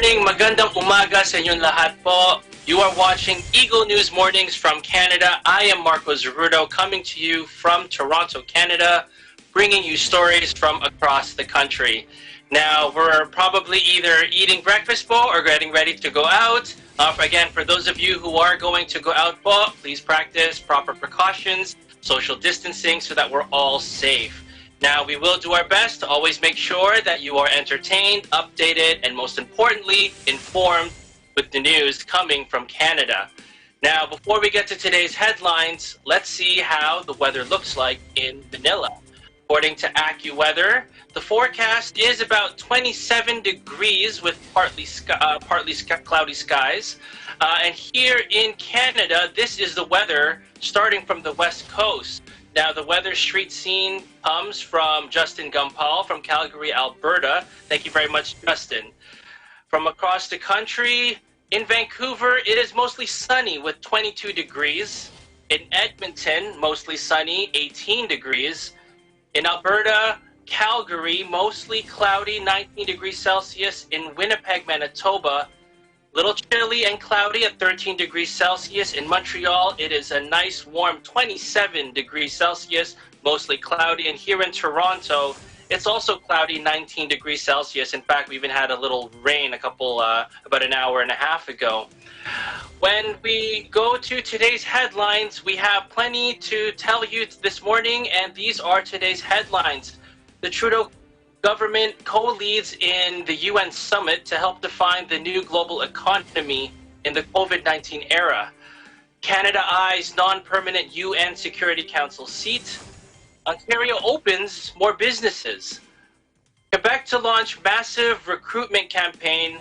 morning, magandang umaga sa inyong lahat po. You are watching Eagle News Mornings from Canada. I am Marco Zerudo coming to you from Toronto, Canada, bringing you stories from across the country. Now, we're probably either eating breakfast po or getting ready to go out. Again, for those of you who are going to go out po, please practice proper precautions, social distancing so that we're all safe. Now, we will do our best to always make sure that you are entertained, updated, and most importantly, informed with the news coming from Canada. Now, before we get to today's headlines, let's see how the weather looks like in Manila. According to AccuWeather, the forecast is about 27 degrees with partly cloudy skies. And here in Canada, this is the weather starting from the West Coast. Now, the weather street scene comes from Justin Gumpal from Calgary, Alberta. Thank you very much, Justin. From across the country, in Vancouver, it is mostly sunny with 22 degrees. In Edmonton, mostly sunny, 18 degrees. In Alberta, Calgary, mostly cloudy, 19 degrees Celsius. In Winnipeg, Manitoba, little chilly and cloudy at 13 degrees Celsius. In Montreal, it is a nice warm 27 degrees Celsius, mostly cloudy. And here in Toronto, it's also cloudy, 19 degrees Celsius. In fact, we even had a little rain about an hour and a half ago. When we go to today's headlines, we have plenty to tell you this morning, and these are today's headlines. The Trudeau government co-leads in the UN summit to help define the new global economy in the COVID-19 era. Canada eyes non-permanent UN Security Council seat. Ontario opens more businesses. Quebec to launch massive recruitment campaign.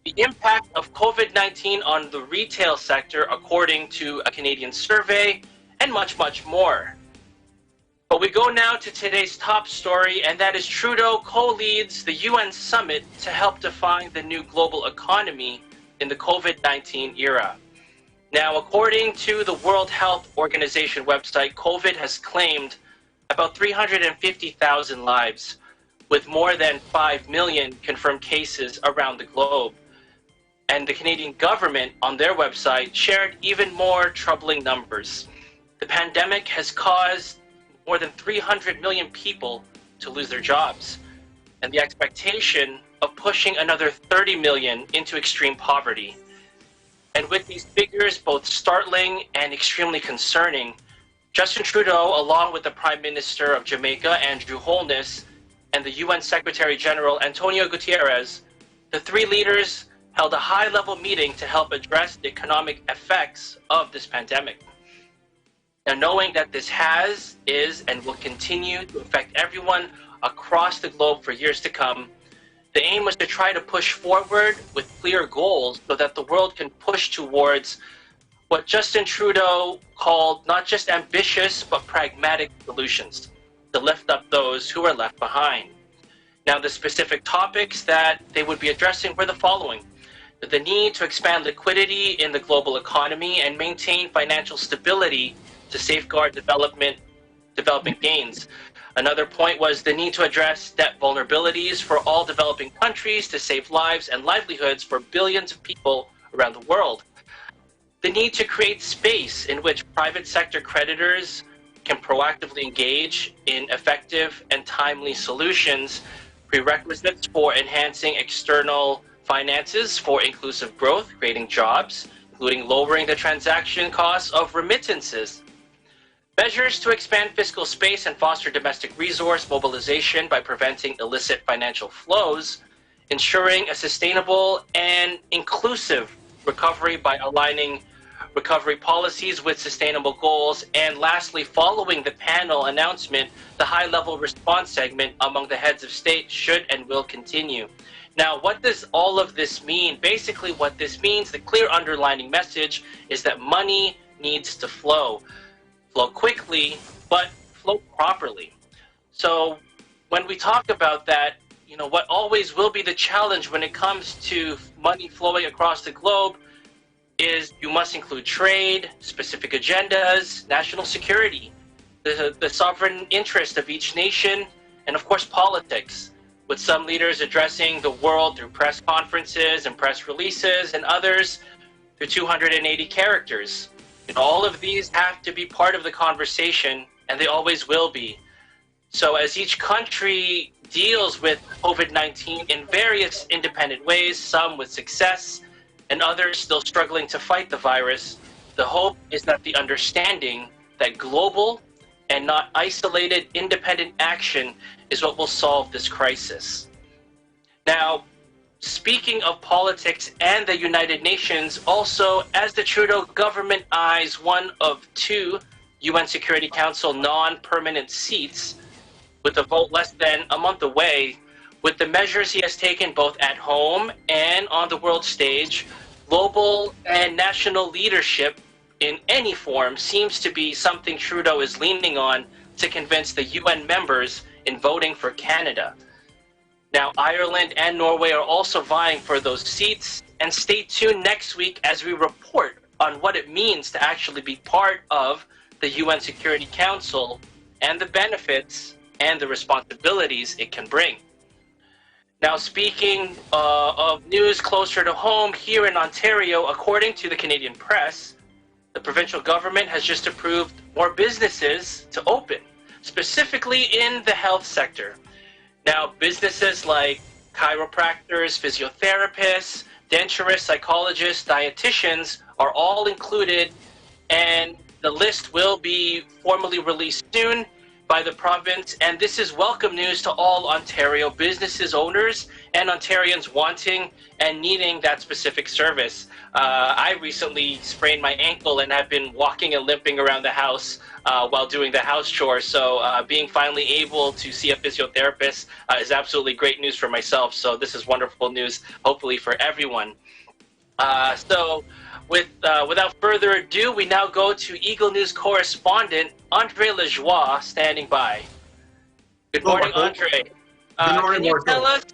The impact of COVID-19 on the retail sector according to a Canadian survey, and much, much more. But we go now to today's top story, and that is Trudeau co-leads the UN summit to help define the new global economy in the COVID-19 era. Now, according to the World Health Organization website, COVID has claimed about 350,000 lives, with more than 5 million confirmed cases around the globe. And the Canadian government on their website shared even more troubling numbers. The pandemic has caused more than 300 million people to lose their jobs, and the expectation of pushing another 30 million into extreme poverty. And with these figures both startling and extremely concerning, Justin Trudeau, along with the Prime Minister of Jamaica, Andrew Holness, and the UN Secretary General, Antonio Guterres, the three leaders held a high-level meeting to help address the economic effects of this pandemic. Now, knowing that this is, and will continue to affect everyone across the globe for years to come, the aim was to try to push forward with clear goals so that the world can push towards what Justin Trudeau called not just ambitious, but pragmatic solutions to lift up those who are left behind. Now, the specific topics that they would be addressing were the following: the need to expand liquidity in the global economy and maintain financial stability to safeguard developing gains. Another point was the need to address debt vulnerabilities for all developing countries to save lives and livelihoods for billions of people around the world. The need to create space in which private sector creditors can proactively engage in effective and timely solutions, prerequisites for enhancing external finances for inclusive growth, creating jobs, including lowering the transaction costs of remittances. Measures to expand fiscal space and foster domestic resource mobilization by preventing illicit financial flows, ensuring a sustainable and inclusive recovery by aligning recovery policies with sustainable goals, and lastly, following the panel announcement, the high-level response segment among the heads of state should and will continue. Now, what does all of this mean? Basically, what this means, the clear underlining message is that money needs to flow. Flow quickly, but flow properly. So when we talk about that, what always will be the challenge when it comes to money flowing across the globe is you must include trade, specific agendas, national security, the sovereign interest of each nation, and of course politics. with some leaders addressing the world through press conferences and press releases, and others through 280 characters. And all of these have to be part of the conversation, and they always will be. So as each country deals with COVID-19 in various independent ways, some with success and others still struggling to fight the virus, the hope is that the understanding that global and not isolated independent action is what will solve this crisis. Now, speaking of politics and the United Nations, also, as the Trudeau government eyes one of 2 UN Security Council non-permanent seats, with a vote less than a month away, with the measures he has taken both at home and on the world stage, global and national leadership in any form seems to be something Trudeau is leaning on to convince the UN members in voting for Canada. Now, Ireland and Norway are also vying for those seats, and stay tuned next week as we report on what it means to actually be part of the UN Security Council and the benefits and the responsibilities it can bring. Now, speaking of news closer to home, here in Ontario, according to the Canadian press, the provincial government has just approved more businesses to open, specifically in the health sector. Now, businesses like chiropractors, physiotherapists, denturists, psychologists, dietitians are all included, and the list will be formally released soon by the province, and this is welcome news to all Ontario businesses owners and Ontarians wanting and needing that specific service. I recently sprained my ankle and have been walking and limping around the house while doing the house chores, so being finally able to see a physiotherapist is absolutely great news for myself, so this is wonderful news, hopefully for everyone. Without further ado, we now go to Eagle News correspondent Andre Lajoie standing by. Good morning, Andre. Good morning, can you tell us?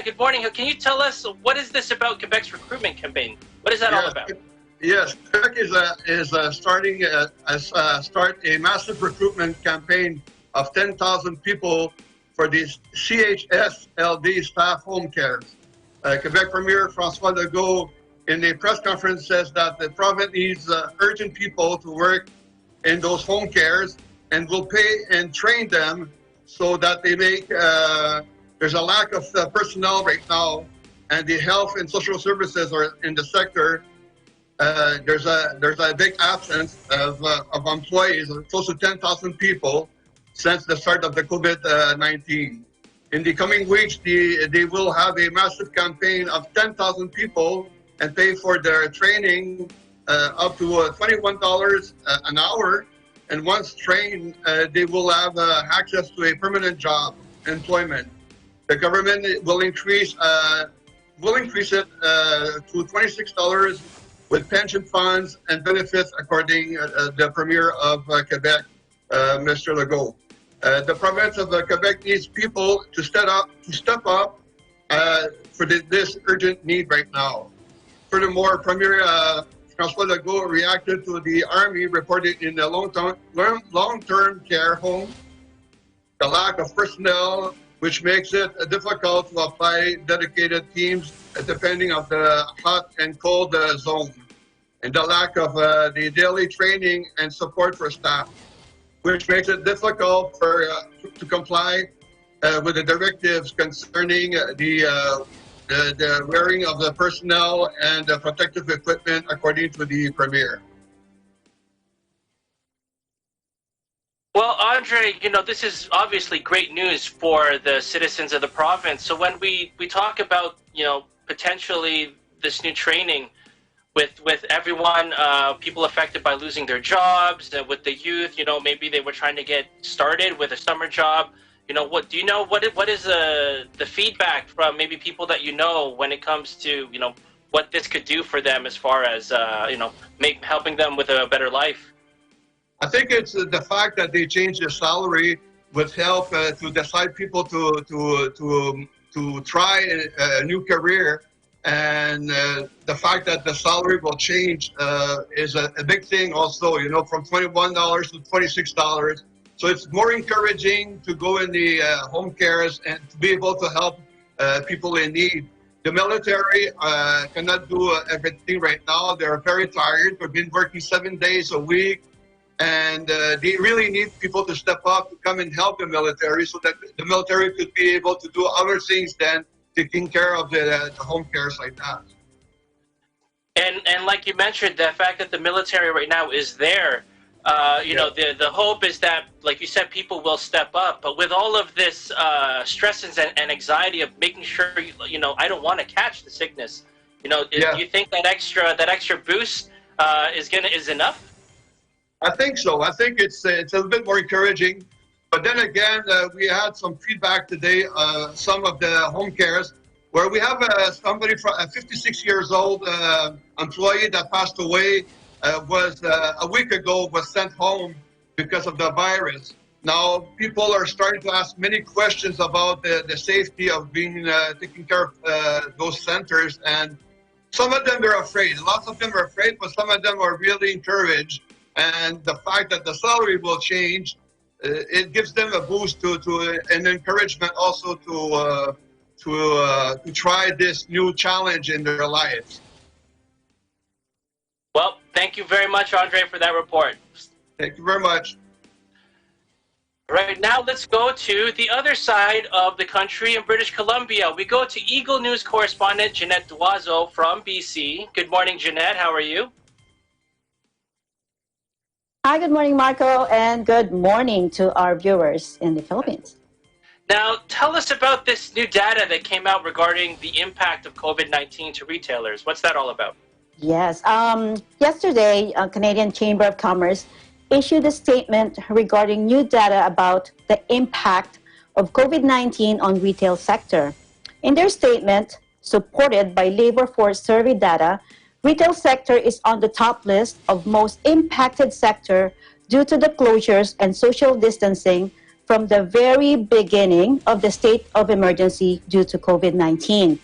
Good morning. Can you tell us what is this about Quebec's recruitment campaign? What is that all about? Yes, Quebec is starting a massive recruitment campaign of 10,000 people for the CHSLD staff home care. Quebec Premier François Legault, in a press conference, says that the province needs urgent people to work in those home cares and will pay and train them so that they make, there's a lack of personnel right now, and the health and social services are in the sector. There's a big absence of employees, close to 10,000 people since the start of the COVID-19. In the coming weeks, they will have a massive campaign of 10,000 people and pay for their training up to $21 an hour. And once trained, they will have access to a permanent job, employment. The government will increase it to $26 with pension funds and benefits, according to the Premier of Quebec, Mr. Legault. The province of Quebec needs people to step up for this urgent need right now. Furthermore, Premier François Legault reacted to the Army reported in the long-term care home, the lack of personnel, which makes it difficult to apply dedicated teams depending on the hot and cold zone, and the lack of the daily training and support for staff, which makes it difficult to comply with the directives concerning the wearing of the personnel and the protective equipment, according to the Premier. Well, Andre, this is obviously great news for the citizens of the province. So when we talk about, potentially this new training with everyone, people affected by losing their jobs, with the youth, maybe they were trying to get started with a summer job. What is the feedback from maybe people that when it comes to what this could do for them as far as helping them with a better life? I think it's the fact that they changed the salary would help to decide people to try a new career, and the fact that the salary will change is a big thing also. From $21 to $26. So it's more encouraging to go in the home cares and to be able to help people in need. The military cannot do everything right now. They're very tired. They've been working 7 days a week, and they really need people to step up to come and help the military so that the military could be able to do other things than taking care of the home cares like that. And like you mentioned, the fact that the military right now is there, you know, the hope is that, like you said, people will step up. But with all of this stress and anxiety of making sure, you know, I don't want to catch the sickness, you know, do you think that extra boost is enough? I think so. I think it's a little bit more encouraging. But then again, we had some feedback today, some of the home cares, where we have somebody from a 56 years old employee that passed away, was a week ago, was sent home because of the virus. Now, people are starting to ask many questions about the safety of being taking care of those centers. And some of them are afraid. Lots of them are afraid, but some of them are really encouraged. And the fact that the salary will change, it gives them a boost to an encouragement also to try this new challenge in their lives. Well, thank you very much, Andre, for that report. Thank you very much. Right now, let's go to the other side of the country in British Columbia. We go to Eagle News correspondent Jeanette Duazo from BC. Good morning, Jeanette. How are you? Hi, good morning, Marco, and good morning to our viewers in the Philippines. Now, tell us about this new data that came out regarding the impact of COVID-19 to retailers. What's that all about? Yes. Yesterday, Canadian Chamber of Commerce issued a statement regarding new data about the impact of COVID-19 on retail sector. In their statement, supported by labor force survey data, retail sector is on the top list of most impacted sector due to the closures and social distancing from the very beginning of the state of emergency due to COVID-19.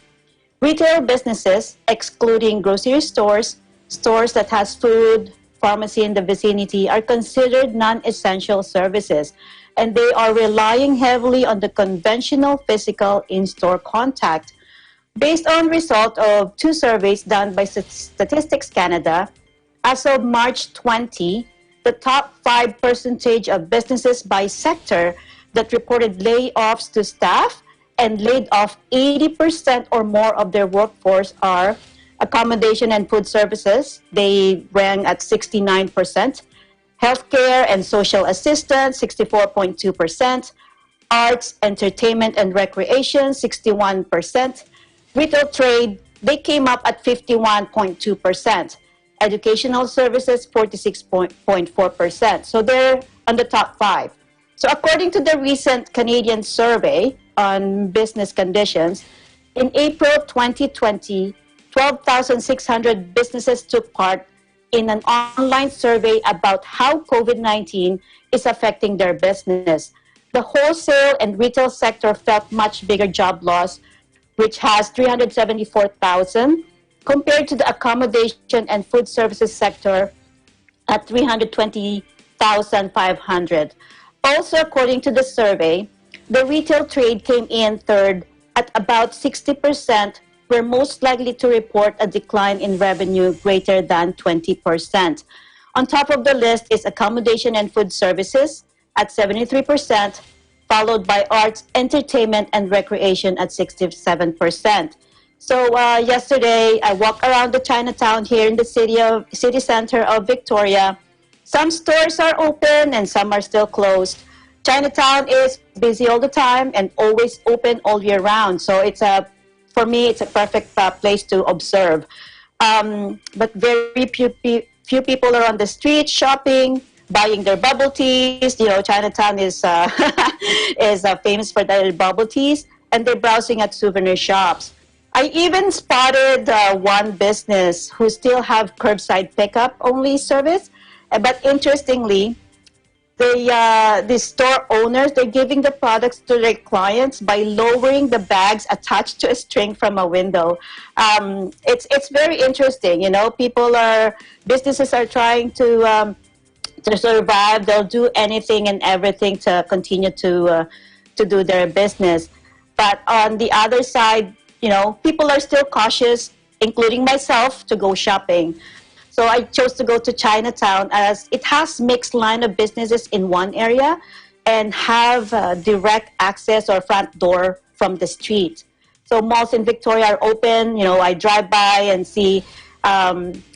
Retail businesses, excluding grocery stores, stores that has food, pharmacy in the vicinity, are considered non-essential services, and they are relying heavily on the conventional physical in-store contact. Based on result of 2 surveys done by Statistics Canada, as of March 20, the top 5% of businesses by sector that reported layoffs to staff and laid off 80% or more of their workforce are accommodation and food services. They rank at 69%. Healthcare and social assistance, 64.2%. Arts, entertainment, and recreation, 61%. Retail trade, they came up at 51.2%. Educational services, 46.4%. So they're on the top 5. So according to the recent Canadian survey on business conditions, in April 2020, 12,600 businesses took part in an online survey about how COVID-19 is affecting their business. The wholesale and retail sector felt much bigger job loss, which has 374,000, compared to the accommodation and food services sector at 320,500. Also, according to the survey, the retail trade came in third at about 60%, were most likely to report a decline in revenue greater than 20%. On top of the list is accommodation and food services at 73%, followed by arts, entertainment, and recreation at 67%. So yesterday, I walked around the Chinatown here in the city center of Victoria. Some stores are open and some are still closed. Chinatown is busy all the time and always open all year round. So for me, it's a perfect place to observe. But very few people are on the street shopping, buying their bubble teas. You know, Chinatown is famous for their bubble teas, and they're browsing at souvenir shops. I even spotted one business who still have curbside pickup only service. But interestingly, the store owners, they're giving the products to their clients by lowering the bags attached to a string from a window. It's very interesting. You know, businesses are trying to to survive. They'll do anything and everything to continue to do their business. But on the other side, people are still cautious, including myself, to go shopping. So I chose to go to Chinatown as it has mixed line of businesses in one area and have direct access or front door from the street. So malls in Victoria are open. I drive by and see,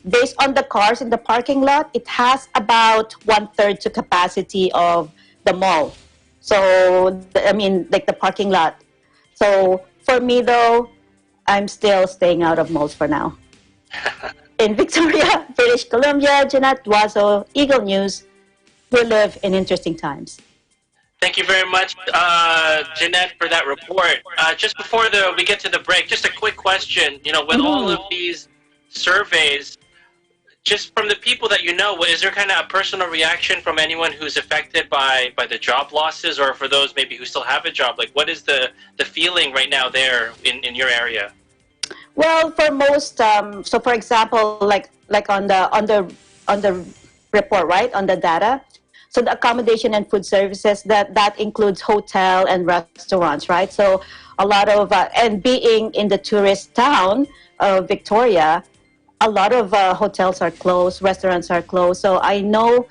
based on the cars in the parking lot, it has about 1/3 to capacity of the mall. So, like the parking lot. So for me, though, I'm still staying out of malls for now. In Victoria, British Columbia, Jeanette Duazo, Eagle News. We live in interesting times. Thank you very much, Jeanette, for that report. Just before we get to the break, just a quick question. With all of these surveys, just from the people that is there kind of a personal reaction from anyone who's affected by the job losses, or for those maybe who still have a job? Like, what is the feeling right now there in your area? Well, for most, so for example, like on the report, right, on the data. So the accommodation and food services, that includes hotel and restaurants, right? So a lot of, and being in the tourist town of Victoria, a lot of hotels are closed, restaurants are closed. So I know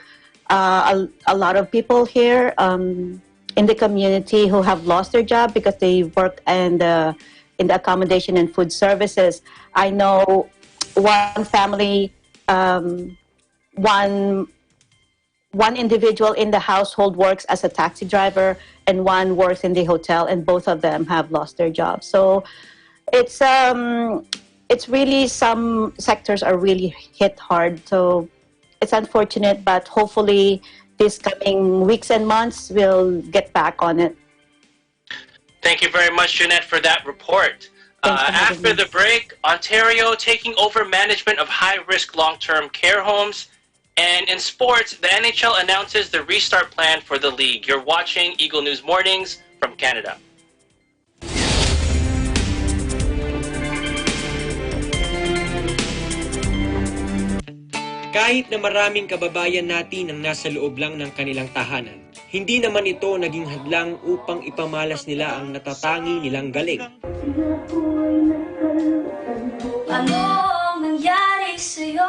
a lot of people here in the community who have lost their job because they work in the accommodation and food services. I know one family, one individual in the household works as a taxi driver and one works in the hotel, and both of them have lost their jobs. So it's really, some sectors are really hit hard. So it's unfortunate, but hopefully these coming weeks and months we'll get back on it. Thank you very much, Jeanette, for that report. After the break, Ontario taking over management of high-risk long-term care homes. And in sports, the NHL announces the restart plan for the league. You're watching Eagle News Mornings from Canada. Kahit na maraming kababayan natin ang nasa loob lang ng kanilang tahanan, hindi naman ito naging hadlang upang ipamalas nila ang natatangi nilang galing. Ano ang nangyari sa'yo?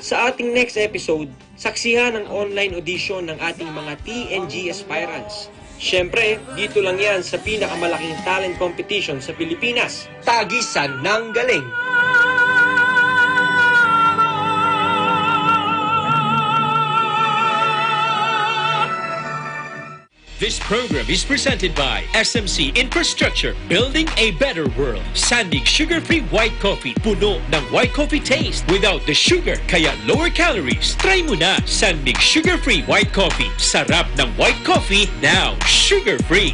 Sa ating next episode, saksihan ang online audition ng ating mga TNG aspirants. Siyempre, dito lang yan sa pinakamalaking talent competition sa Pilipinas, Tagisan ng Galing. This program is presented by SMC Infrastructure, building a better world. Sandig sugar-free white coffee, puno ng white coffee taste without the sugar, kaya lower calories. Try mo na Sandig sugar-free white coffee. Sarap ng white coffee, now sugar-free.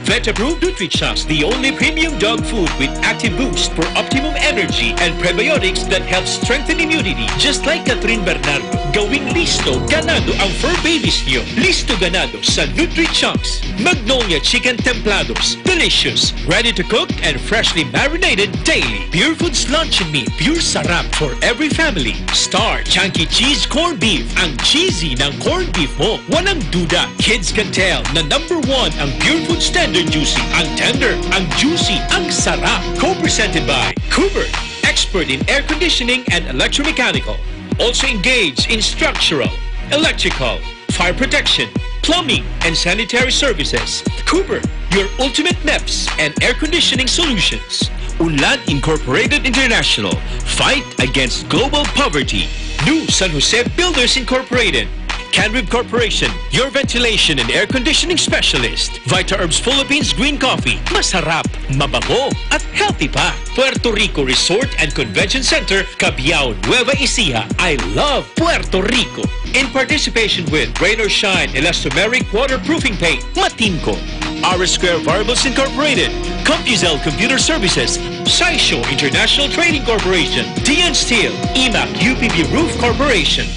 Vet-approved Nutrichunks, the only premium dog food with active boost for optimum energy and prebiotics that help strengthen immunity. Just like Catherine Bernardo, gawing listo, ganado ang fur babies niyo. Listo ganado sa Nutrichunks. Magnolia Chicken Templados, delicious, ready to cook and freshly marinated daily. Pure Foods Lunch and Meat, pure sarap for every family. Star Chunky Cheese Corned Beef, ang cheesy ng corned beef mo. Walang duda, kids can tell na #1 ang Pure Food Standard Juicy. Ang tender, ang juicy, ang sarap. Co-presented by Cooper, expert in air conditioning and electromechanical. Also engaged in structural, electrical, fire protection, plumbing, and sanitary services. Cooper, your ultimate MEPS and air conditioning solutions. Unlad Incorporated International, fight against global poverty. New San Jose Builders Incorporated. Canrib Corporation, your ventilation and air conditioning specialist. Vita Herbs Philippines Green Coffee, masarap, mabango, at healthy pa. Puerto Rico Resort and Convention Center, Cabiao, Nueva Ecija. I love Puerto Rico. In participation with Rain or Shine Elastomeric Waterproofing Paint, Matinco. R Square Variables Incorporated, CompuZell Computer Services, Saisho International Trading Corporation, DN Steel, EMAC UPB Roof Corporation.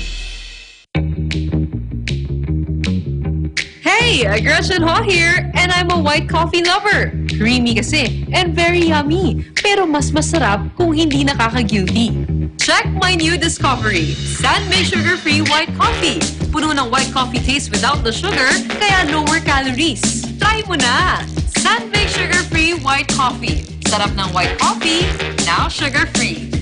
Hey, Aggression Ho here, and I'm a white coffee lover. Creamy kasi and very yummy. Pero mas masarap kung hindi nakaka-guilty. Check my new discovery, Sandwich Sugar-Free White Coffee. Puno ng white coffee taste without the sugar, kaya lower calories. Try mo na! Sandwich Sugar-Free White Coffee. Sarap ng white coffee, now sugar-free.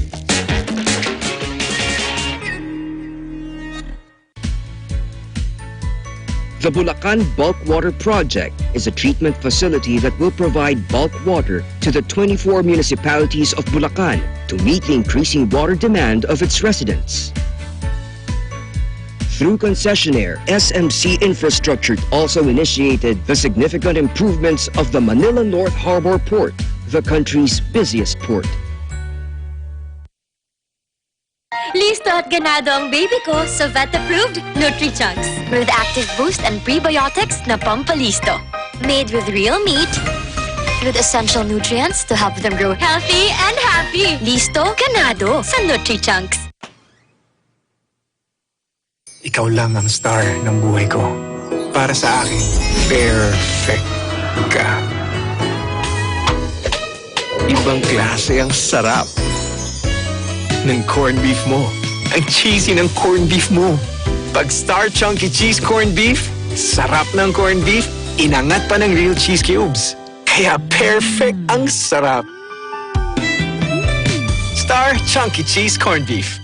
The Bulacan Bulk Water Project is a treatment facility that will provide bulk water to the 24 municipalities of Bulacan to meet the increasing water demand of its residents. Through concessionaire, SMC Infrastructure also initiated the significant improvements of the Manila North Harbor Port, the country's busiest port. Listo at ganado ang baby ko sa vet-approved Nutri-Chunks with active boost and prebiotics na pampalisto. Made with real meat, with essential nutrients to help them grow healthy and happy. Listo, ganado sa Nutri-Chunks. Ikaw lang ang star ng buhay ko. Para sa akin, perfect ka. Ibang klase ang sarap ng corned beef mo. Ang cheesy ng corned beef mo. Pag Star Chunky Cheese Corned Beef, sarap ng corned beef, inangat pa ng real cheese cubes. Kaya perfect ang sarap. Star Chunky Cheese Corned Beef.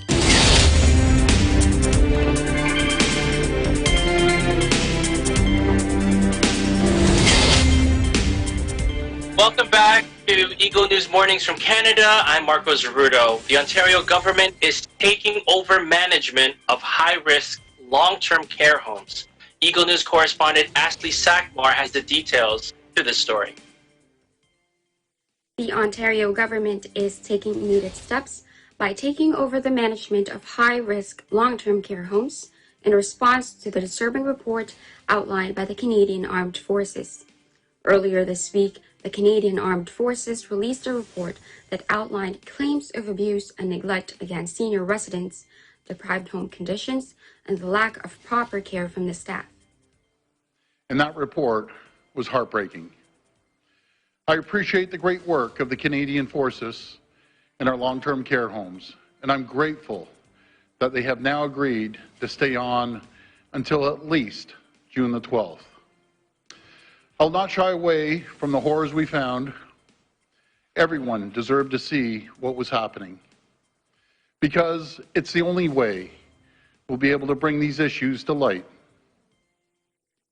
Welcome back to Eagle News Mornings from Canada. I'm Marco Zerudo. The Ontario government is taking over management of high-risk long-term care homes. Eagle News correspondent Ashley Sackmar has the details to this story. The Ontario government is taking immediate steps by taking over the management of high-risk long-term care homes in response to the disturbing report outlined by the Canadian Armed Forces. Earlier this week, the Canadian Armed Forces released a report that outlined claims of abuse and neglect against senior residents, deprived home conditions, and the lack of proper care from the staff. And that report was heartbreaking. I appreciate the great work of the Canadian Forces in our long-term care homes, and I'm grateful that they have now agreed to stay on until at least June the 12th. I'll not shy away from the horrors we found. Everyone deserved to see what was happening, because it's the only way we'll be able to bring these issues to light.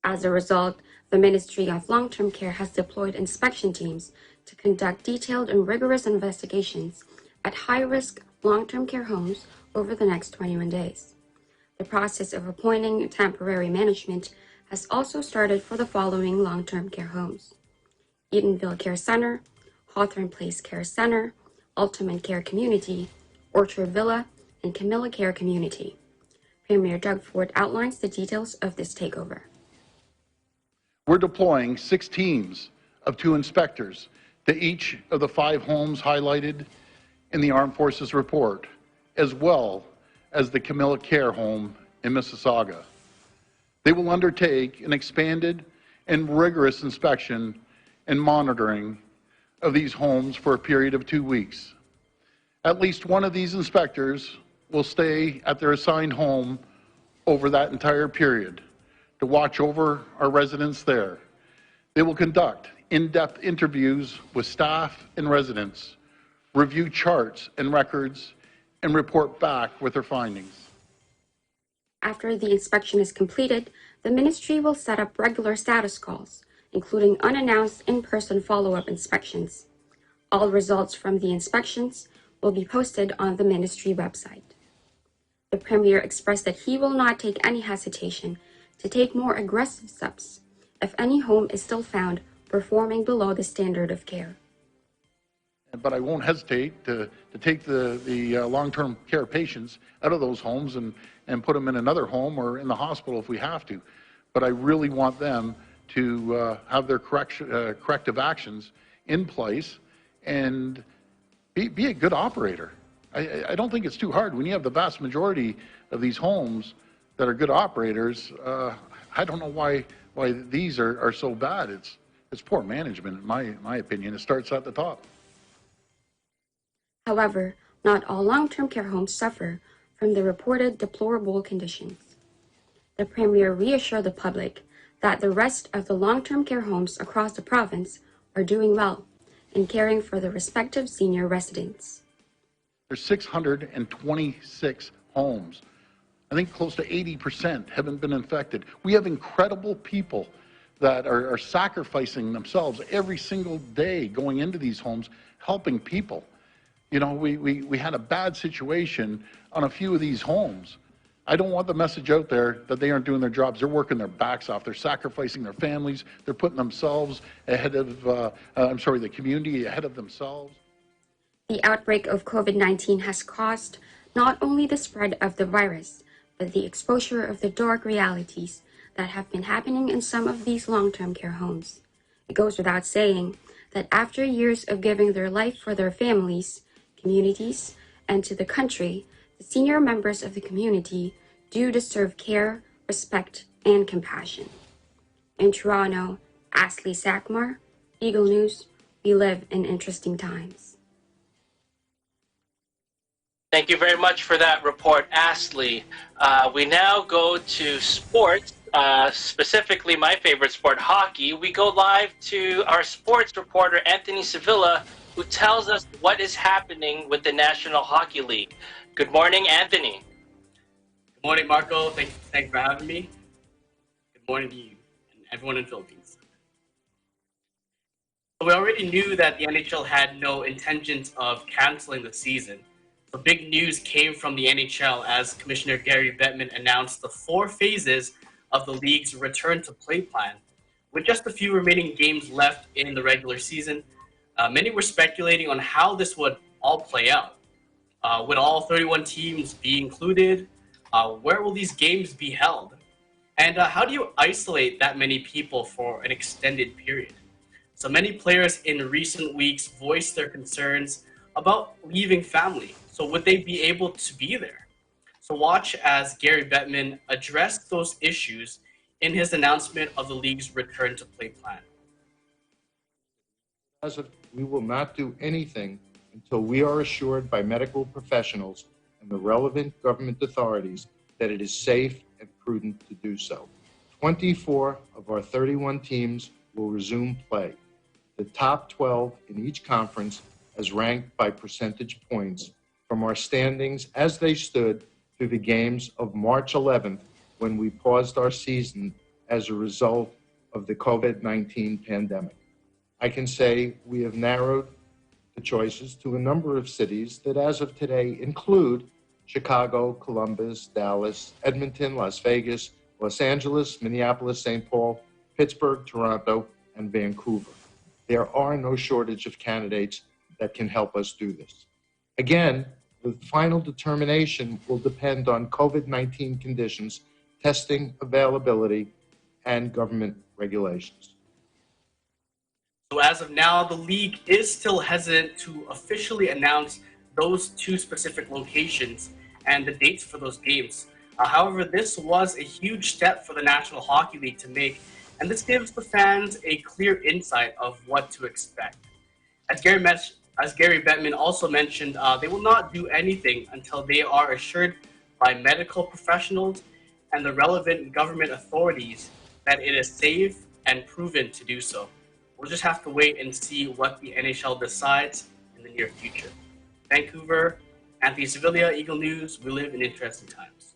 As a result, the Ministry of Long-Term Care has deployed inspection teams to conduct detailed and rigorous investigations at high-risk long-term care homes over the next 21 days. The process of appointing temporary management has also started for the following long-term care homes: Edenville Care Center, Hawthorne Place Care Center, Ultimate Care Community, Orchard Villa, and Camilla Care Community. Premier Doug Ford outlines the details of this takeover. We're deploying 6 teams of 2 inspectors to each of the 5 homes highlighted in the Armed Forces report, as well as the Camilla Care Home in Mississauga. They will undertake an expanded and rigorous inspection and monitoring of these homes for a period of 2 weeks. At least one of these inspectors will stay at their assigned home over that entire period to watch over our residents there. They will conduct in-depth interviews with staff and residents, review charts and records, and report back with their findings. After the inspection is completed, the ministry will set up regular status calls, including unannounced in-person follow-up inspections. All results from the inspections will be posted on the ministry website. The Premier expressed that he will not take any hesitation to take more aggressive steps if any home is still found performing below the standard of care. But I won't hesitate to take the long-term care patients out of those homes and put them in another home or in the hospital if we have to. But I really want them to have their corrective actions in place and be a good operator. I don't think it's too hard. When you have the vast majority of these homes that are good operators, I don't know why these are so bad. It's It's poor management, in my opinion. It starts at the top. However, not all long-term care homes suffer from the reported deplorable conditions. The Premier reassured the public that the rest of the long-term care homes across the province are doing well in caring for the respective senior residents. There's 626 homes. I think close to 80% haven't been infected. We have incredible people that are sacrificing themselves every single day going into these homes, helping people. You know, we had a bad situation on a few of these homes. I don't want the message out there that they aren't doing their jobs. They're working their backs off. They're sacrificing their families. They're putting themselves ahead of, the community ahead of themselves. The outbreak of COVID-19 has caused not only the spread of the virus, but the exposure of the dark realities that have been happening in some of these long-term care homes. It goes without saying that after years of giving their life for their families, communities, and to the country, the senior members of the community do deserve care, respect, and compassion. In Toronto, Ashley Sackmar, Eagle News, we live in interesting times. Thank you very much for that report, Ashley. We now go to sports, specifically my favorite sport, hockey. We go live to our sports reporter, Anthony Sevilla, who tells us what is happening with the National Hockey League. Good morning, Anthony. Good morning, Marco. Thanks for having me. Good morning to you and everyone in the Philippines. So we already knew that the NHL had no intentions of canceling the season. The big news came from the NHL as Commissioner Gary Bettman announced the 4 phases of the league's return to play plan. With just a few remaining games left in the regular season, many were speculating on how this would all play out. Would all 31 teams be included? Where will these games be held? And how do you isolate that many people for an extended period? So many players in recent weeks voiced their concerns about leaving family. So would they be able to be there? So watch as Gary Bettman addressed those issues in his announcement of the league's return to play plan. We will not do anything until we are assured by medical professionals and the relevant government authorities that it is safe and prudent to do so. 24 of our 31 teams will resume play. The top 12 in each conference as ranked by percentage points from our standings as they stood through the games of March 11th when we paused our season as a result of the COVID-19 pandemic. I can say we have narrowed the choices to a number of cities that as of today include Chicago, Columbus, Dallas, Edmonton, Las Vegas, Los Angeles, Minneapolis, St. Paul, Pittsburgh, Toronto, and Vancouver. There are no shortage of candidates that can help us do this. Again, the final determination will depend on COVID-19 conditions, testing availability, and government regulations. So as of now, the league is still hesitant to officially announce those 2 specific locations and the dates for those games. However, this was a huge step for the National Hockey League to make, and this gives the fans a clear insight of what to expect. As Gary Bettman also mentioned, they will not do anything until they are assured by medical professionals and the relevant government authorities that it is safe and proven to do so. We'll just have to wait and see what the NHL decides in the near future. Vancouver, Anthony Sevilla, Eagle News, we live in interesting times.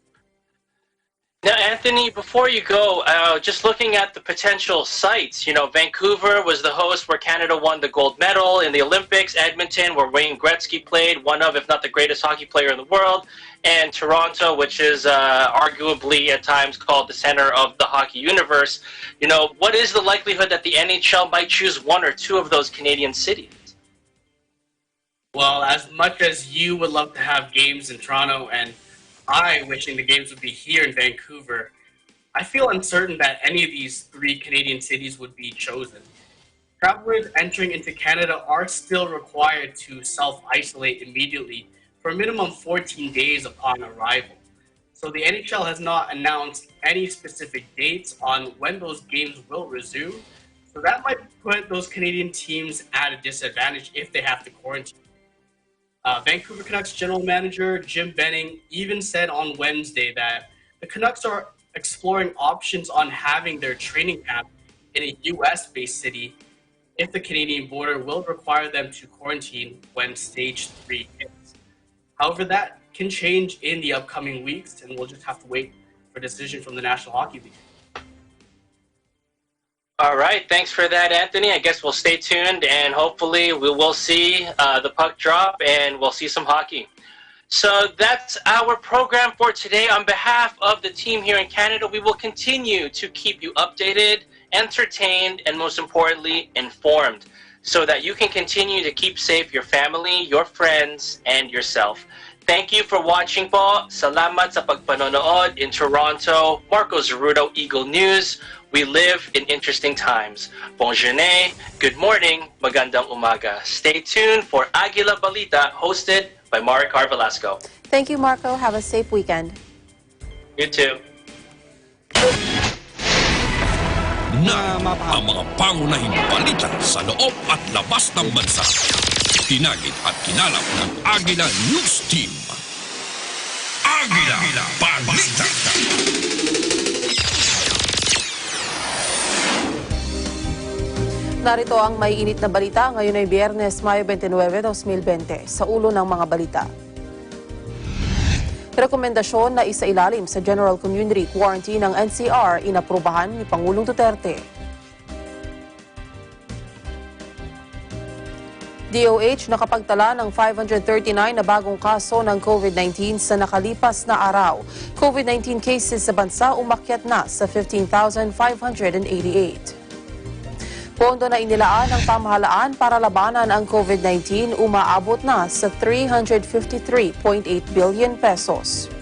Now, Anthony, before you go, just looking at the potential sites, you know, Vancouver was the host where Canada won the gold medal in the Olympics, Edmonton, where Wayne Gretzky played, one of, if not the greatest hockey player in the world, and Toronto, which is arguably at times called the center of the hockey universe. You know, what is the likelihood that the NHL might choose 1 or 2 of those Canadian cities? Well, as much as you would love to have games in Toronto and I wishing the games would be here in Vancouver, I feel uncertain that any of these 3 Canadian cities would be chosen. Travelers entering into Canada are still required to self-isolate immediately for a minimum 14 days upon arrival. So the NHL has not announced any specific dates on when those games will resume. So that might put those Canadian teams at a disadvantage if they have to quarantine. Vancouver Canucks general manager Jim Benning even said on Wednesday that the Canucks are exploring options on having their training camp in a US-based city if the Canadian border will require them to quarantine when stage 3 hits. However, that can change in the upcoming weeks, and we'll just have to wait for a decision from the National Hockey League. All right, thanks for that, Anthony. I guess we'll stay tuned, and hopefully we will see the puck drop, and we'll see some hockey. So that's our program for today. On behalf of the team here in Canada, we will continue to keep you updated, entertained, and most importantly, informed, so that you can continue to keep safe your family, your friends, and yourself. Thank you for watching po. Salamat sa pagpanonood in Toronto. Marco Zerudo, Eagle News. We live in interesting times. Bonjour, good morning, magandang umaga. Stay tuned for Aguila Bolita, hosted by Maricar Velasco. Thank you, Marco. Have a safe weekend. You too. Na ang mga pangunahing balita sa loob at labas ng bansa. Tinagid at kinalap ng Aguila News Team. Aguila Balita. Narito ang may init na balita ngayon ay Biyernes, Mayo 29, 2020 sa ulo ng mga balita. Rekomendasyon na isailalim sa General Community Quarantine ng NCR inaprubahan ni Pangulong Duterte. DOH nakapagtala ng 539 na bagong kaso ng COVID-19 sa nakalipas na araw. COVID-19 cases sa bansa umakyat na sa 15,588. Pondo na inilaan ng pamahalaan para labanan ang COVID-19 umaabot na sa 353.8 billion pesos.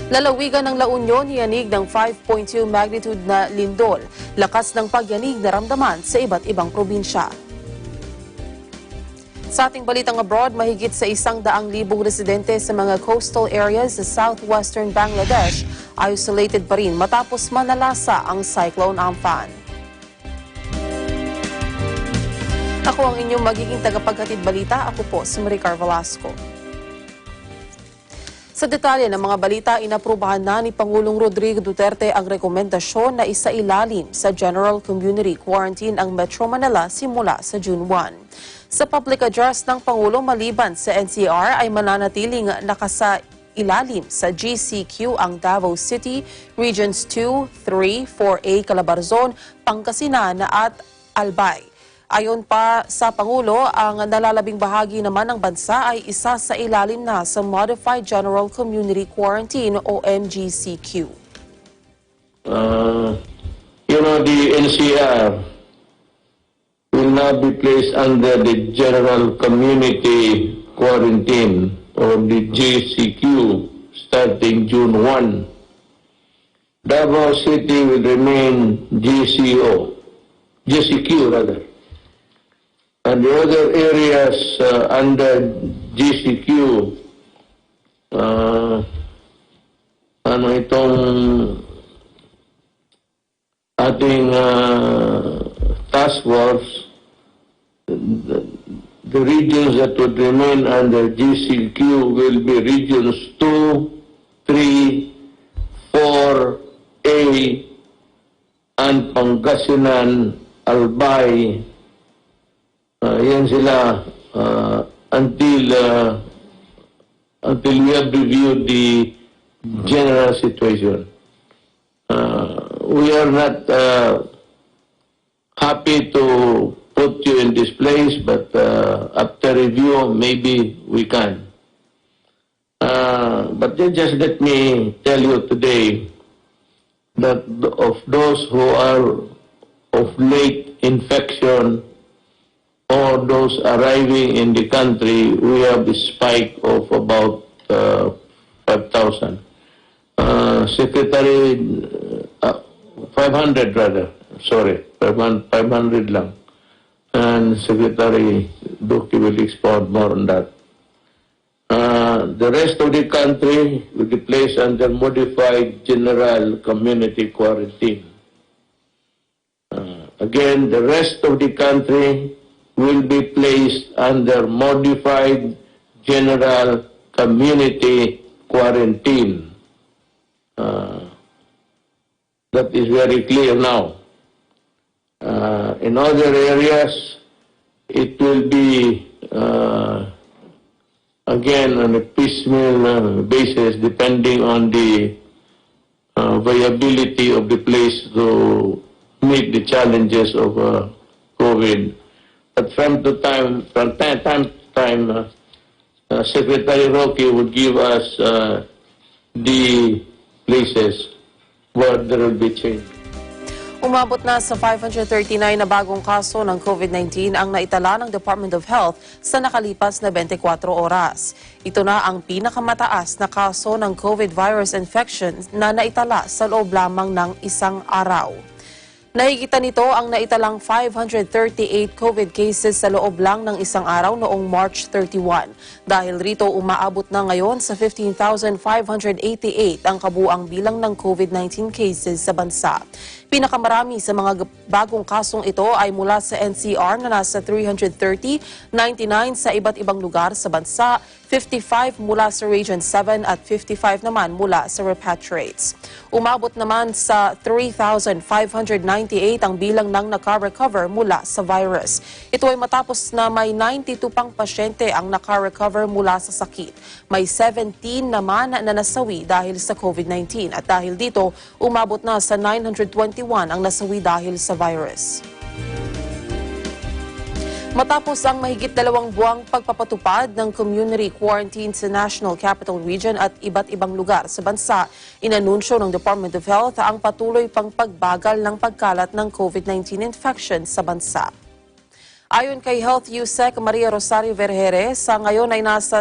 Lalawigan ng La Union yanig ng 5.2 magnitude na lindol. Lakas ng pagyanig naramdaman sa iba't ibang probinsya. Sa ating balitang abroad, mahigit sa 100,000 residente sa mga coastal areas sa southwestern Bangladesh isolated pa rin matapos manalasa ang Cyclone Amphan. Ako ang inyong magiging tagapaghatid balita. Ako po si Maricar Velasco. Sa detalye ng mga balita, inaprubahan na ni Pangulong Rodrigo Duterte ang rekomendasyon na isailalim sa General Community Quarantine ang Metro Manila simula sa June 1. Sa public address ng Pangulo, maliban sa NCR ay mananatiling nakasailalim sa GCQ ang Davao City, Regions 2, 3, 4A, Calabarzon, Pangasinan at Albay. Ayon pa sa Pangulo, ang nalalabing bahagi naman ng bansa ay isa sa ilalim na sa Modified General Community Quarantine o MGCQ. The NCR will now be placed under the General Community Quarantine or the GCQ starting June 1. Davao City will remain GCQ rather. And the other areas under GCQ, itong ating task force, the regions that would remain under GCQ will be regions 2, 3, 4A, and Pangasinan, Albay. Yan sila until we have reviewed the general situation. We are not happy to put you in this place, but after review, maybe we can. But then just let me tell you today that of those who are of late infection or those arriving in the country, we have a spike of about 5,000. Secretary, 500 rather, sorry, 500 lang. And Secretary Duque will expound more on that. The rest of the country will be placed under modified general community quarantine. Again, the rest of the country will be placed under modified general community quarantine. That is very clear now. In other areas, it will be again on a piecemeal basis depending on the viability of the place to meet the challenges of COVID. But from time to time, Secretary Roque would give us the places where there will be change. Umabot na sa 539 na bagong kaso ng COVID-19 ang naitala ng Department of Health sa nakalipas na 24 oras. Ito na ang pinakamataas na kaso ng COVID virus infection na naitala sa loob lamang ng isang araw. Nahigita nito ang naitalang 538 COVID cases sa loob lang ng isang araw noong March 31. Dahil rito, umaabot na ngayon sa 15,588 ang kabuang bilang ng COVID-19 cases sa bansa. Pinakamarami sa mga bagong kasong ito ay mula sa NCR na nasa 330, 99 sa iba't ibang lugar sa bansa, 55 mula sa Region 7 at 55 naman mula sa repatriates. Umabot naman sa 3,598 ang bilang ng naka-recover mula sa virus. Ito ay matapos na may 92 pang pasyente ang naka-recover mula sa sakit. May 17 naman na nasawi dahil sa COVID-19 at dahil dito, umabot na sa 921 ang nasawi dahil sa virus. Matapos ang mahigit 2 buwang pagpapatupad ng community quarantine sa National Capital Region at iba't ibang lugar sa bansa, inanunsyo ng Department of Health ang patuloy pang pagbagal ng pagkalat ng COVID-19 infection sa bansa. Ayon kay Health USEC Maria Rosario Vergere, sa ngayon ay nasa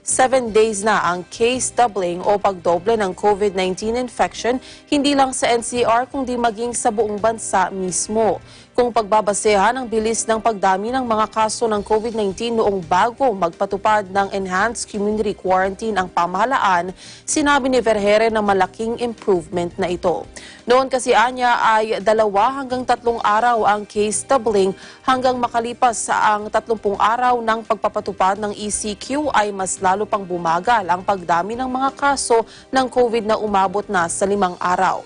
7 days na ang case doubling o pagdoble ng COVID-19 infection, hindi lang sa NCR kundi maging sa buong bansa mismo. Kung pagbabasehan ang bilis ng pagdami ng mga kaso ng COVID-19 noong bago magpatupad ng enhanced community quarantine ang pamahalaan, sinabi ni Vergere na malaking improvement na ito. Noon kasi anya ay 2 hanggang 3 araw ang case doubling hanggang makalipas sa ang 30 araw ng pagpapatupad ng ECQ ay mas lalo pang bumagal ang pagdami ng mga kaso ng COVID na umabot na sa 5 araw.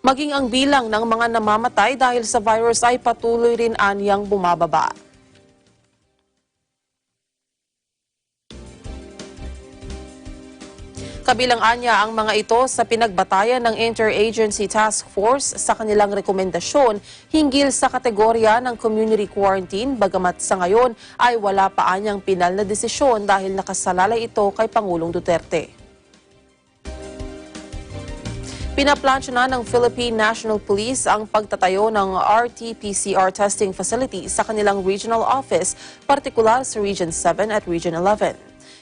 Maging ang bilang ng mga namamatay dahil sa virus ay patuloy rin anyang bumababa. Kabilang anya ang mga ito sa pinagbatayan ng Interagency Task Force sa kanilang rekomendasyon hinggil sa kategorya ng community quarantine, bagamat sa ngayon ay wala pa anyang pinal na desisyon dahil nakasalalay ito kay Pangulong Duterte. Pinaplansya na ng Philippine National Police ang pagtatayo ng RT-PCR testing facility sa kanilang regional office, partikular sa Region 7 at Region 11.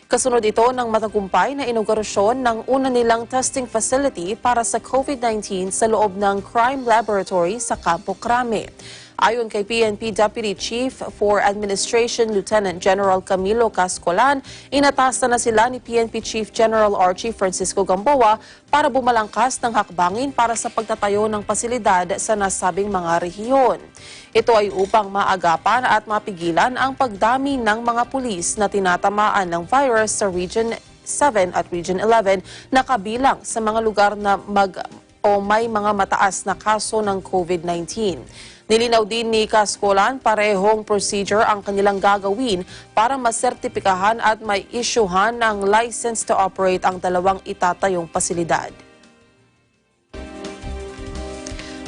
Kasunod ito ng matagumpay na inaugurasyon ng una nilang testing facility para sa COVID-19 sa loob ng Crime Laboratory sa Campo Crame. Ayon kay PNP Deputy Chief for Administration Lieutenant General Camilo Cascolan, inatasan na sila ni PNP Chief General Archie Francisco Gamboa para bumalangkas ng hakbangin para sa pagtatayo ng pasilidad sa nasabing mga rehiyon. Ito ay upang maagapan at mapigilan ang pagdami ng mga pulis na tinatamaan ng virus sa Region 7 at Region 11 na kabilang sa mga lugar na may mga mataas na kaso ng COVID-19. Nilinaw din ni Cascolan parehong procedure ang kanilang gagawin para masertipikahan at may isyuhan ng license to operate ang 2 itatayong pasilidad.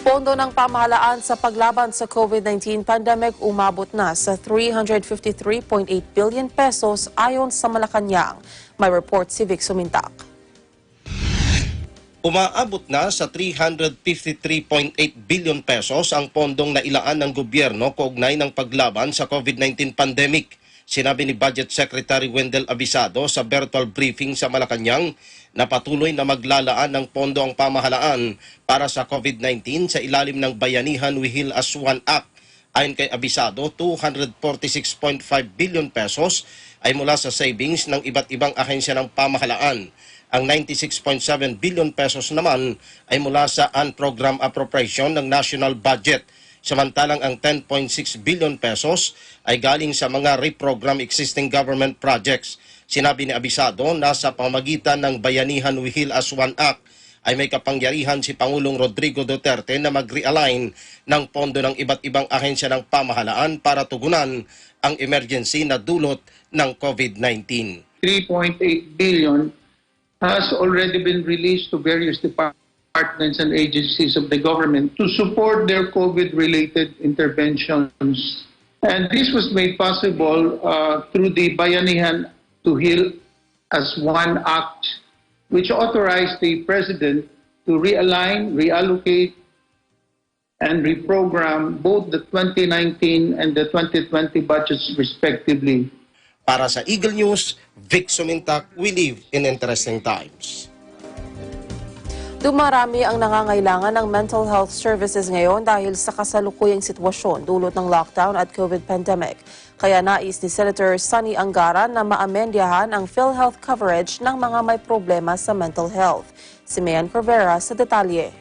Pondo ng pamahalaan sa paglaban sa COVID-19 pandemic umabot na sa 353.8 billion pesos ayon sa Malacanang. May report si Vic Sumintak. Umaabot na sa 353.8 billion pesos ang pondong nailaan ng gobyerno kaugnay ng paglaban sa COVID-19 pandemic. Sinabi ni Budget Secretary Wendell Abisado sa virtual briefing sa Malacanang na patuloy na maglalaan ng pondo ang pamahalaan para sa COVID-19 sa ilalim ng Bayanihan We Heal as One Act. Ayon kay Abisado, 246.5 billion pesos ay mula sa savings ng iba't ibang ahensya ng pamahalaan. Ang 96.7 billion pesos naman ay mula sa unprogrammed appropriation ng national budget. Samantalang ang 10.6 billion pesos ay galing sa mga reprogram existing government projects. Sinabi ni Abisado na sa pamamagitan ng Bayanihan We Heal as One Act ay may kapangyarihan si Pangulong Rodrigo Duterte na mag-realign ng pondo ng iba't ibang ahensya ng pamahalaan para tugunan ang emergency na dulot ng COVID-19. 3.8 billion has already been released to various departments and agencies of the government to support their COVID-related interventions. And this was made possible through the Bayanihan to Heal as One Act, which authorized the President to realign, reallocate, and reprogram both the 2019 and the 2020 budgets respectively. Para sa Eagle News, Vic Sumintak, we live in interesting times. Dumarami ang nangangailangan ng mental health services ngayon dahil sa kasalukuyang sitwasyon dulot ng lockdown at COVID pandemic. Kaya nais ni Senator Sonny Angara na maamendyahan ang PhilHealth coverage ng mga may problema sa mental health. Si Mayan Corvera sa detalye.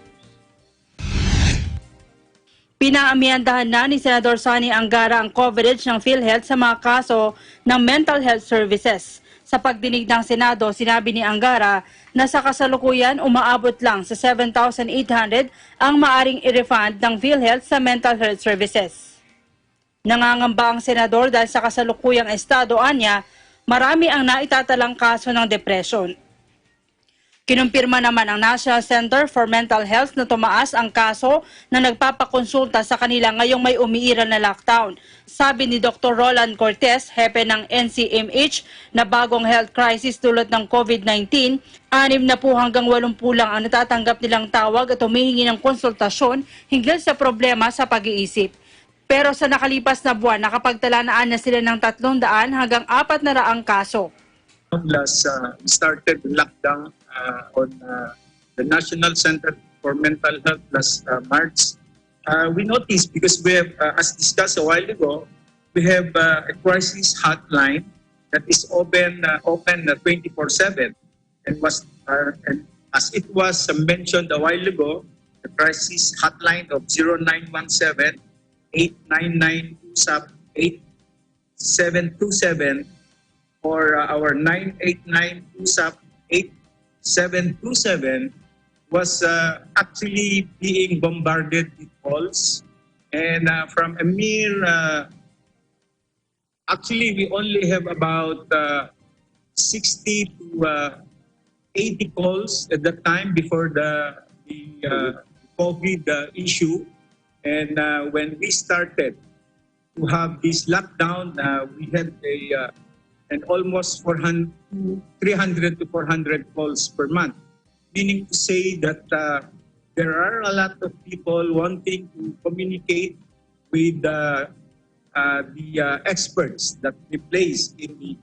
Pinaamyandahan na ni Senador Sonny Angara ang coverage ng PhilHealth sa mga kaso ng mental health services. Sa pagdinig ng Senado, sinabi ni Angara na sa kasalukuyan umaabot lang sa 7,800 ang maaring i-refund ng PhilHealth sa mental health services. Nangangamba ang Senador dahil sa kasalukuyang estado anya, marami ang naitatalang kaso ng depresyon. Kinumpirma naman ang National Center for Mental Health na tumaas ang kaso na nagpapakonsulta sa kanila ngayong may umiiral na lockdown. Sabi ni Dr. Roland Cortez, hepe ng NCMH, na bagong health crisis dulot ng COVID-19, 60 hanggang 80 lang ang natatanggap nilang tawag at humihingi ng konsultasyon hinggil sa problema sa pag-iisip. Pero sa nakalipas na buwan, nakapagtalanaan na sila ng 300 hanggang 400 kaso. Last started lockdown on the National Center for Mental Health last March. We noticed because we have, as discussed a while ago, we have a crisis hotline that is open 24/7, and was and as it was mentioned a while ago, the crisis hotline of 0917-899-8727 or our 989-8727 was actually being bombarded with calls, and from a mere actually we only have about 60 to 80 calls at the time before the COVID issue, and when we started to have this lockdown, we had and almost 300 to 400 calls per month, meaning to say that there are a lot of people wanting to communicate with the experts that we place in the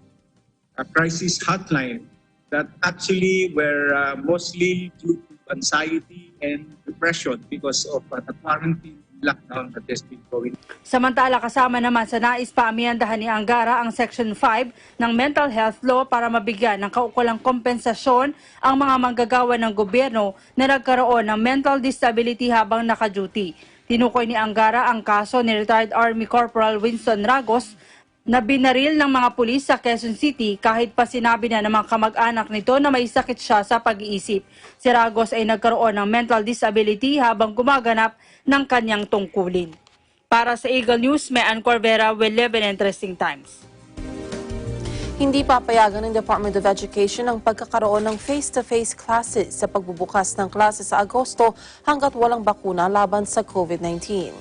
crisis hotline that actually were mostly due to anxiety and depression because of the quarantine lockdown that has been going. Samantala, kasama naman sa nais paamyandahan ni Angara ang Section 5 ng Mental Health Law para mabigyan ng kaukulang kompensasyon ang mga manggagawa ng gobyerno na nagkaroon ng mental disability habang naka-duty. Tinukoy ni Angara ang kaso ni retired Army Corporal Winston Ragos na binaril ng mga pulis sa Quezon City kahit pa sinabi na ng mga kamag-anak nito na may sakit siya sa pag-iisip. Si Ragos ay nagkaroon ng mental disability habang gumaganap ng kanyang tungkulin. Para sa Eagle News, Mayan Corvera, we live in interesting times. Hindi papayagan ng Department of Education ang pagkakaroon ng face-to-face classes sa pagbubukas ng klase sa Agosto hanggat walang bakuna laban sa COVID-19.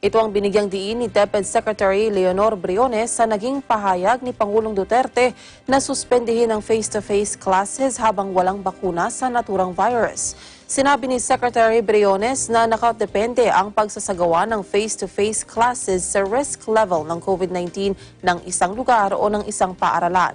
Ito ang binigyang diin ni DepEd Secretary Leonor Briones sa naging pahayag ni Pangulong Duterte na suspendihin ang face-to-face classes habang walang bakuna sa naturang virus. Sinabi ni Secretary Briones na nakadepende ang pagsasagawa ng face-to-face classes sa risk level ng COVID-19 ng isang lugar o ng isang paaralan.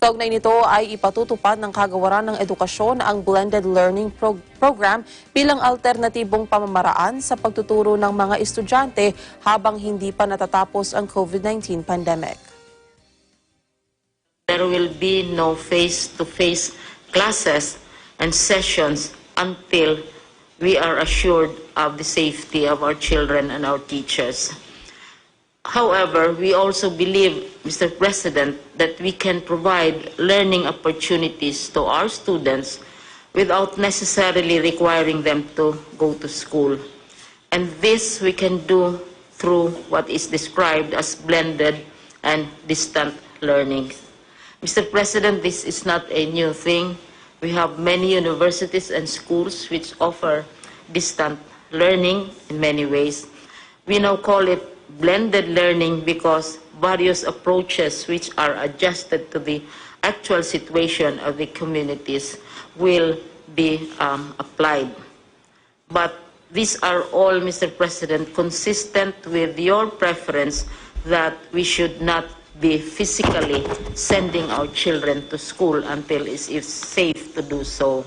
Kaugnay nito ay ipatutupad ng kagawaran ng edukasyon ang blended learning program bilang alternatibong pamamaraan sa pagtuturo ng mga estudyante habang hindi pa natatapos ang COVID-19 pandemic. There will be no face-to-face classes and sessions until we are assured of the safety of our children and our teachers. However, we also believe, Mr. President, that we can provide learning opportunities to our students without necessarily requiring them to go to school. And this we can do through what is described as blended and distant learning. Mr. President, this is not a new thing. We have many universities and schools which offer distant learning in many ways. We now call it blended learning because various approaches which are adjusted to the actual situation of the communities will be applied. But these are all, Mr. President, consistent with your preference that we should not be physically sending our children to school until it's safe to do so.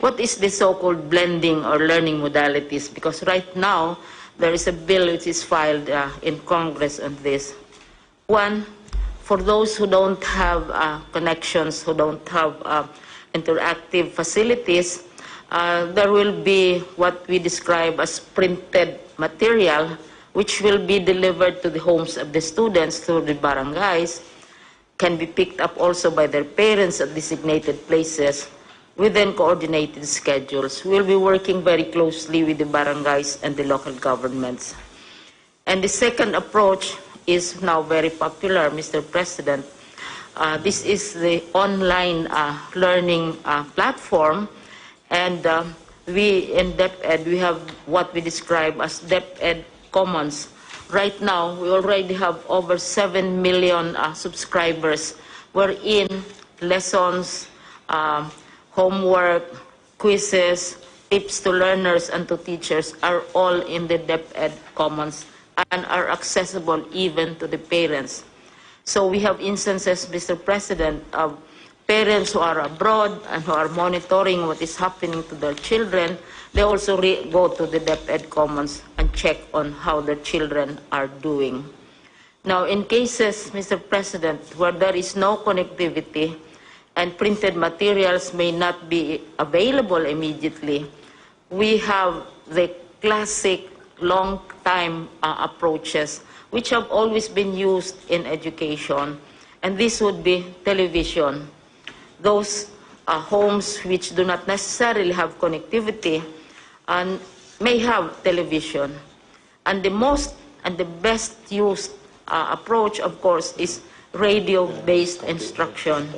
What is the so-called blending or learning modalities? Because right now, there is a bill which is filed in Congress on this. One, for those who don't have connections, who don't have interactive facilities, there will be what we describe as printed material, which will be delivered to the homes of the students through the barangays, can be picked up also by their parents at designated places within coordinated schedules. We'll be working very closely with the barangays and the local governments. And the second approach is now very popular, Mr. President. This is the online learning platform, and we in DepEd, we have what we describe as DepEd Commons. Right now, we already have over 7 million subscribers, wherein lessons, homework, quizzes, tips to learners and to teachers are all in the DepEd Commons and are accessible even to the parents. So we have instances, Mr. President, of parents who are abroad and who are monitoring what is happening to their children. They also go to the DepEd Commons and check on how their children are doing. Now, in cases, Mr. President, where there is no connectivity and printed materials may not be available immediately, we have the classic long-time approaches which have always been used in education, and this would be television. Those homes which do not necessarily have connectivity and may have television. And the most and the best used approach, of course, is radio-based instruction.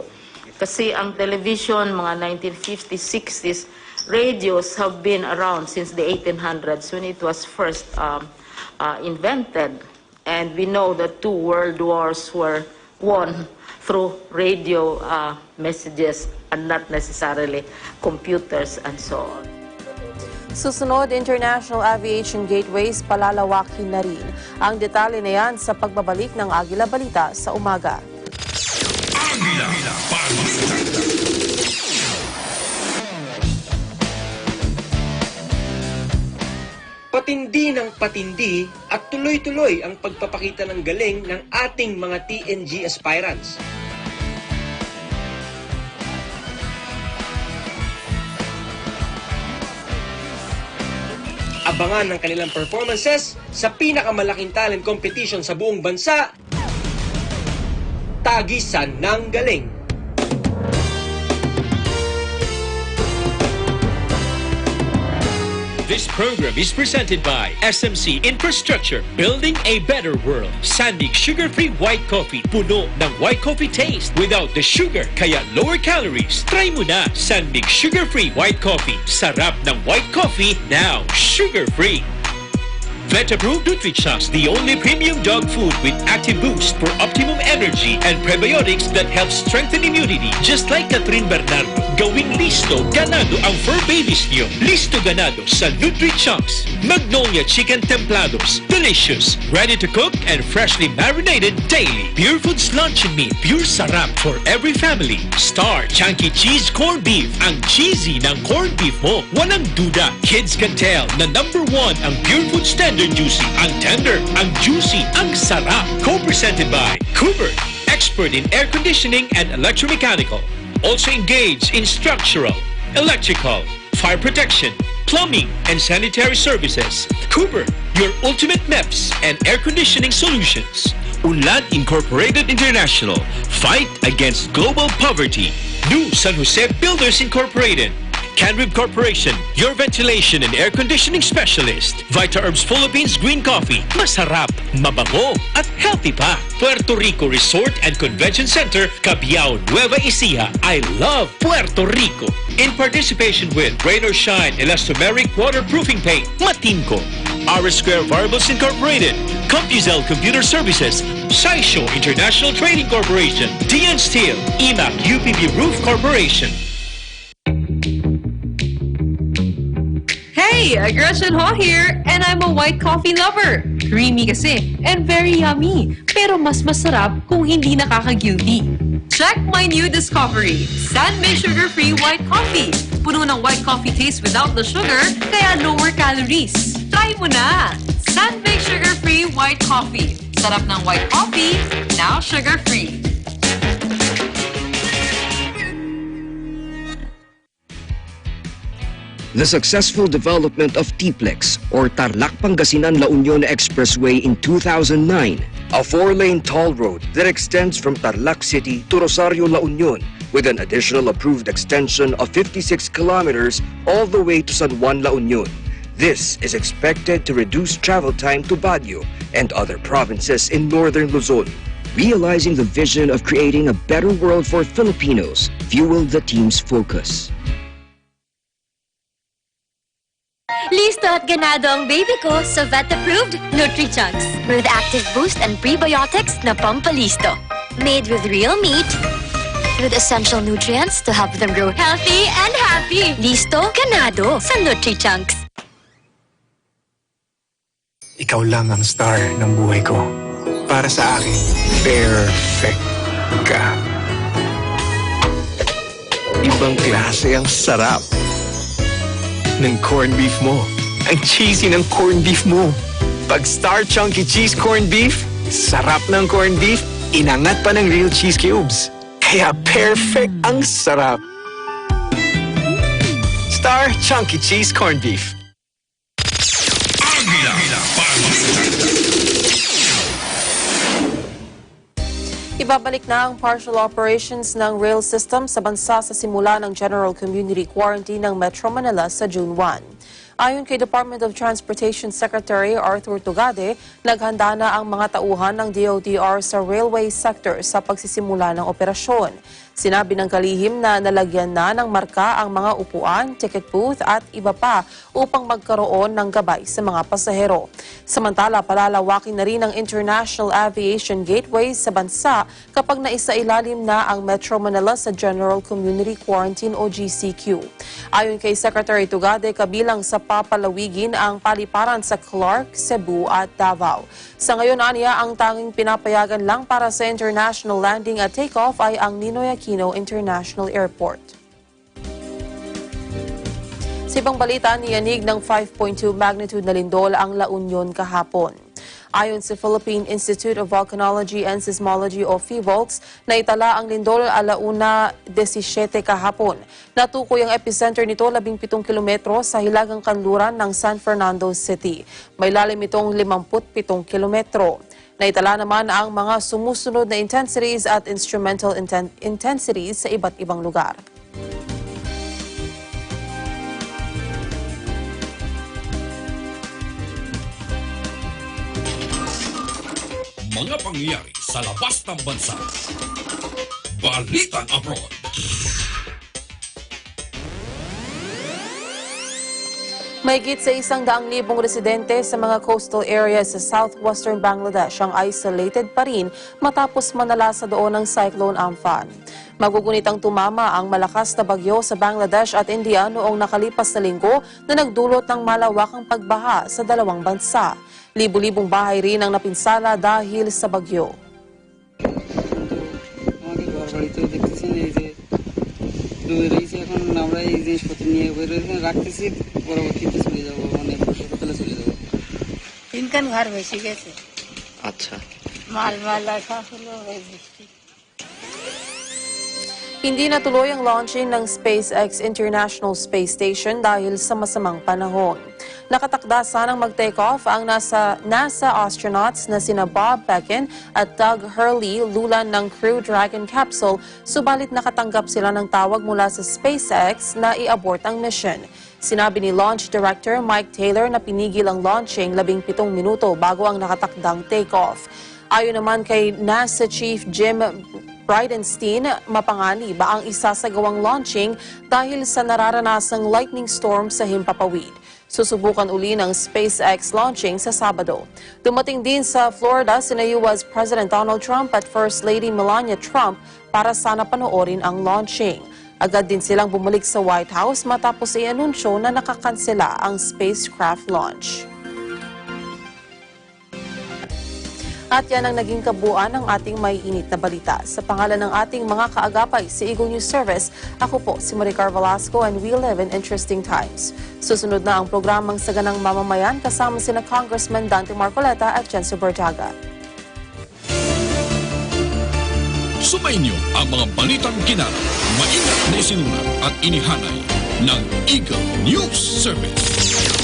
Kasi ang television, mga 1950s, 60s, radios have been around since the 1800s when it was first invented. And we know that 2 world wars were won through radio messages and not necessarily computers and so on. Susunod, international aviation gateways palalawakin na rin. Ang detalye na yan sa pagbabalik ng Aguila Bolita sa umaga. Aguila Bolita. Patindi ng patindi at tuloy-tuloy ang pagpapakita ng galing ng ating mga TNG aspirants. Abangan ang kanilang performances sa pinakamalaking talent competition sa buong bansa, Tagisan ng Galing. This program is presented by SMC Infrastructure, building a better world. Sandig sugar-free white coffee, puno ng white coffee taste without the sugar, kaya lower calories. Try mo na Sandig sugar-free white coffee. Sarap ng white coffee, now sugar-free. Vet-approved NutriChocs, the only premium dog food with active boost for optimum energy and prebiotics that help strengthen immunity. Just like Catherine Bernardo, gawing listo, ganado ang fur babies niyo. Listo ganado sa NutriChocs. Magnolia Chicken Templados, delicious, ready to cook and freshly marinated daily. Pure Foods Luncheon Meat, pure sarap for every family. Star Chunky Cheese Corned Beef, ang cheesy ng corned beef mo. Walang duda, kids can tell na #1 ang Pure Foods Tender Juicy. Ang tender, ang juicy, ang sarap. Co-presented by Cooper, expert in air conditioning and electromechanical. Also engaged in structural, electrical, fire protection, plumbing and sanitary services. Cooper, your ultimate MEPS and air conditioning solutions. Unlad Incorporated International, fight against global poverty. New San Jose Builders Incorporated. Canrib Corporation, your ventilation and air conditioning specialist. Vita Herbs Philippines Green Coffee. Masarap, mabango, at healthy pa. Puerto Rico Resort and Convention Center, Cabiao, Nueva Ecija. I love Puerto Rico. In participation with Rain or Shine Elastomeric Waterproofing Paint, Matinco. R Square Variables Incorporated, CompuZell Computer Services, Saisho International Trading Corporation, DN Steel, EMAC UPB Roof Corporation. Hey, Gretchen Ho here, and I'm a white coffee lover. Creamy kasi, and very yummy. Pero mas masarap kung hindi nakaka-guilty. Check my new discovery, San-Made Sugar-Free White Coffee. Puno ng white coffee taste without the sugar, kaya lower calories. Try mo na! San-Made Sugar-Free White Coffee. Sarap ng white coffee, now sugar-free. The successful development of TPLEX, or Tarlac Pangasinan La Union Expressway in 2009, a 4-lane toll road that extends from Tarlac City to Rosario La Union, with an additional approved extension of 56 kilometers all the way to San Juan La Union. This is expected to reduce travel time to Baguio and other provinces in northern Luzon. Realizing the vision of creating a better world for Filipinos fueled the team's focus. Listo at ganado ang baby ko sa vet-approved NutriChunks with active boost and prebiotics na pampalisto. Made with real meat, with essential nutrients to help them grow healthy and happy. Listo, ganado sa NutriChunks. Ikaw lang ang star ng buhay ko. Para sa akin, perfect ka. Ibang klase ang sarap ng corned beef mo. Ang cheesy ng corned beef mo. Pag Star Chunky Cheese Corned Beef, sarap ng corned beef, inangat pa ng real cheese cubes. Kaya perfect ang sarap. Star Chunky Cheese Corned Beef. Aguila Bolita. Ibabalik na ang partial operations ng rail system sa bansa sa simula ng General Community Quarantine ng Metro Manila sa June 1. Ayon kay Department of Transportation Secretary Arthur Tugade, naghanda na ang mga tauhan ng DOTR sa railway sector sa pagsisimula ng operasyon. Sinabi ng kalihim na nalagyan na ng marka ang mga upuan, ticket booth at iba pa upang magkaroon ng gabay sa mga pasahero. Samantala, palalawakin na rin ang international aviation gateways sa bansa kapag naisailalim na ang Metro Manila sa General Community Quarantine o GCQ. Ayon kay Secretary Tugade, kabilang sa papalawigin ang paliparan sa Clark, Cebu at Davao. Sa ngayon, aniya, ang tanging pinapayagan lang para sa international landing at takeoff ay ang Ninoy Aquino International Airport. Sa ibang balita, niyanig ng 5.2 magnitude na lindol ang La Union kahapon. Ayon sa Philippine Institute of Volcanology and Seismology o PHIVOLCS, naitala ang lindol alauna 17 kahapon. Natukoy ang epicenter nito 17 kilometro sa hilagang kanluran ng San Fernando City. May lalim itong 57 kilometro. Naitala naman ang mga sumusunod na intensities at instrumental intensities sa iba't ibang lugar. Mga pangyayari sa labas ng bansa. Balitang Abroad. Mahigit sa 100,000 residente sa mga coastal areas sa southwestern Bangladesh ang isolated pa rin matapos manalasa doon ng Cyclone Amphan. Magugunitang tumama ang malakas na bagyo sa Bangladesh at India noong nakalipas na linggo na nagdulot ng malawakang pagbaha sa dalawang bansa. Libu-libong bahay rin ang napinsala dahil sa bagyo. তিনখান ঘর বেশি গেছে আচ্ছা মাল মালা সব হলো Hindi natuloy ang launching ng SpaceX International Space Station dahil sa masamang panahon. Nakatakda sanang mag-take-off ang NASA astronauts na sina Bob Becken at Doug Hurley lulan ng Crew Dragon capsule, subalit nakatanggap sila ng tawag mula sa SpaceX na i-abort ang mission. Sinabi ni Launch Director Mike Taylor na pinigil ang launching 17 minuto bago ang nakatakdang take-off. Ayon naman kay NASA Chief Jim Bridenstine, mapanganib ang isasagawang launching dahil sa nararanasang lightning storm sa himpapawid. Susubukan uli ng SpaceX launching sa Sabado. Dumating din sa Florida sina US President Donald Trump at First Lady Melania Trump para sana panoorin ang launching. Agad din silang bumalik sa White House matapos i-anunsyo na nakakansela ang spacecraft launch. At yan ang naging kabuuan ng ating may init na balita. Sa pangalan ng ating mga kaagapay sa Eagle News Service, ako po si Maricar Velasco and we live in interesting times. Susunod na ang programang Saganang Mamamayan kasama sina Congressman Dante Marcoleta at Jenso Bertaga. Sumainyo ang mga balitang kinarap, maingat na isinulat at inihanay ng Eagle News Service.